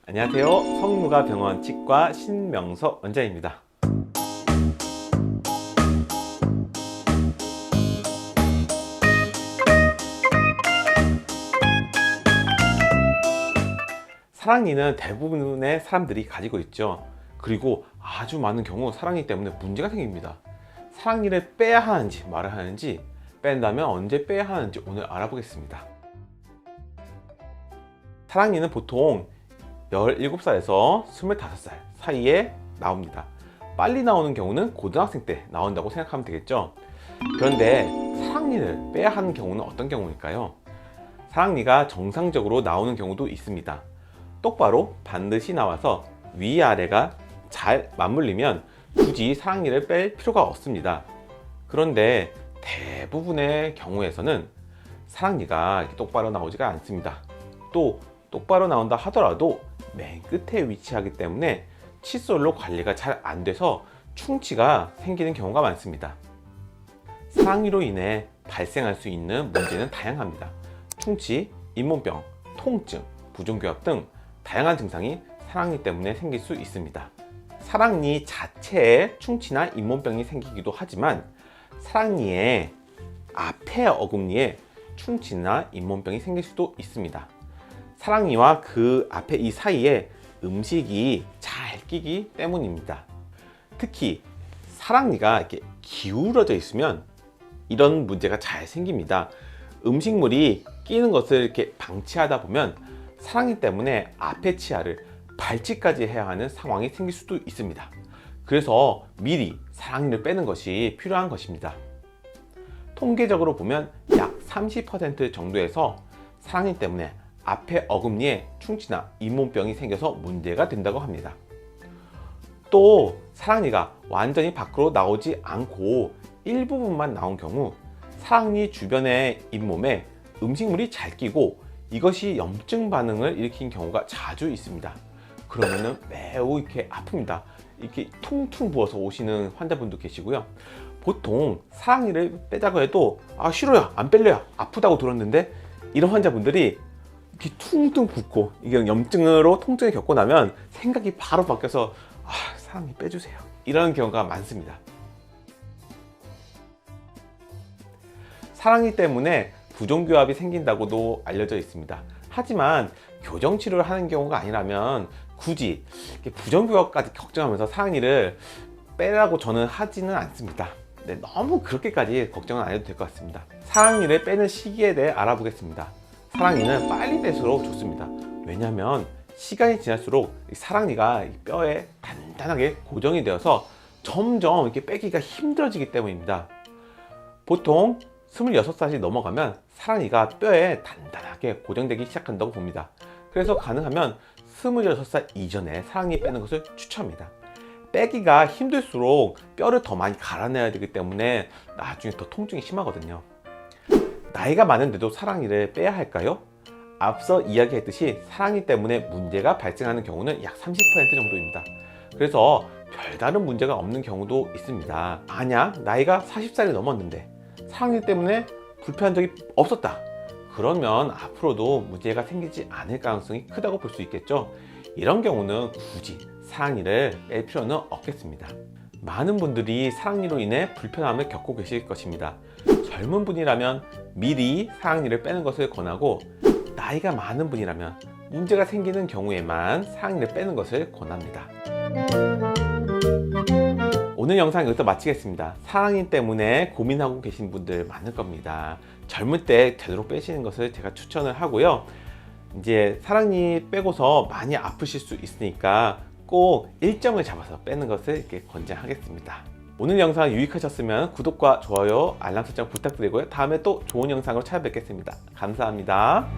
안녕하세요. 성무가병원 치과 신명석 원장입니다. 사랑니는 대부분의 사람들이 가지고 있죠. 그리고 아주 많은 경우 사랑니 때문에 문제가 생깁니다. 사랑니를 빼야 하는지 말아야 하는지, 뺀다면 언제 빼야 하는지 오늘 알아보겠습니다. 사랑니는 보통 17살에서 25살 사이에 나옵니다. 빨리 나오는 경우는 고등학생 때 나온다고 생각하면 되겠죠. 그런데 사랑니를 빼야 하는 경우는 어떤 경우일까요? 사랑니가 정상적으로 나오는 경우도 있습니다. 똑바로 반드시 나와서 위아래가 잘 맞물리면 굳이 사랑니를 뺄 필요가 없습니다. 그런데 대부분의 경우에서는 사랑니가 이렇게 똑바로 나오지가 않습니다. 또 똑바로 나온다 하더라도 맨 끝에 위치하기 때문에 칫솔로 관리가 잘 안 돼서 충치가 생기는 경우가 많습니다. 사랑니로 인해 발생할 수 있는 문제는 다양합니다. 충치, 잇몸병, 통증, 부종교합 등 다양한 증상이 사랑니 때문에 생길 수 있습니다. 사랑니 자체에 충치나 잇몸병이 생기기도 하지만 사랑니의 앞에 어금니에 충치나 잇몸병이 생길 수도 있습니다. 사랑니와 그 앞에 이 사이에 음식이 잘 끼기 때문입니다. 특히 사랑니가 이렇게 기울어져 있으면 이런 문제가 잘 생깁니다. 음식물이 끼는 것을 이렇게 방치하다 보면 사랑니 때문에 앞에 치아를 밟지까지 해야 하는 상황이 생길 수도 있습니다. 그래서 미리 사랑니를 빼는 것이 필요한 것입니다. 통계적으로 보면 약 30% 정도에서 사랑니 때문에 앞에 어금니에 충치나 잇몸병이 생겨서 문제가 된다고 합니다. 또 사랑니가 완전히 밖으로 나오지 않고 일부분만 나온 경우 사랑니 주변의 잇몸에 음식물이 잘 끼고 이것이 염증 반응을 일으킨 경우가 자주 있습니다. 그러면은 매우 이렇게 아픕니다. 이렇게 퉁퉁 부어서 오시는 환자분도 계시고요. 보통 사랑니를 빼자고 해도 싫어요, 안 뺄래요, 아프다고 들었는데 이런 환자분들이 이렇게 퉁퉁 붓고 이게 염증으로 통증을 겪고 나면 생각이 바로 바뀌어서 사랑니 빼주세요, 이런 경우가 많습니다. 사랑니 때문에 부종교합이 생긴다고도 알려져 있습니다. 하지만 교정치료를 하는 경우가 아니라면 굳이 부종교합까지 걱정하면서 사랑니를 빼라고 저는 하지는 않습니다. 너무 그렇게까지 걱정은 안 해도 될 것 같습니다. 사랑니를 빼는 시기에 대해 알아보겠습니다. 사랑니는 빨리 뺄수록 좋습니다. 왜냐하면 시간이 지날수록 사랑니가 뼈에 단단하게 고정이 되어서 점점 이렇게 빼기가 힘들어지기 때문입니다. 보통 26살이 넘어가면 사랑니가 뼈에 단단하게 고정되기 시작한다고 봅니다. 그래서 가능하면 26살 이전에 사랑니 빼는 것을 추천합니다. 빼기가 힘들수록 뼈를 더 많이 갈아내야 되기 때문에 나중에 더 통증이 심하거든요. 나이가 많은데도 사랑니를 빼야 할까요? 앞서 이야기했듯이 사랑니 때문에 문제가 발생하는 경우는 약 30% 정도입니다. 그래서 별다른 문제가 없는 경우도 있습니다. 만약 나이가 40살이 넘었는데 사랑니 때문에 불편한 적이 없었다, 그러면 앞으로도 문제가 생기지 않을 가능성이 크다고 볼 수 있겠죠. 이런 경우는 굳이 사랑니를 뺄 필요는 없겠습니다. 많은 분들이 사랑니로 인해 불편함을 겪고 계실 것입니다. 젊은 분이라면 미리 사랑니를 빼는 것을 권하고, 나이가 많은 분이라면 문제가 생기는 경우에만 사랑니를 빼는 것을 권합니다. 오늘 영상 여기서 마치겠습니다. 사랑니 때문에 고민하고 계신 분들 많을 겁니다. 젊을 때 제대로 빼시는 것을 제가 추천을 하고요. 이제 사랑니 빼고서 많이 아프실 수 있으니까 꼭 일정을 잡아서 빼는 것을 이렇게 권장하겠습니다. 오늘 영상 유익하셨으면 구독과 좋아요, 알람 설정 부탁드리고요. 다음에 또 좋은 영상으로 찾아뵙겠습니다. 감사합니다.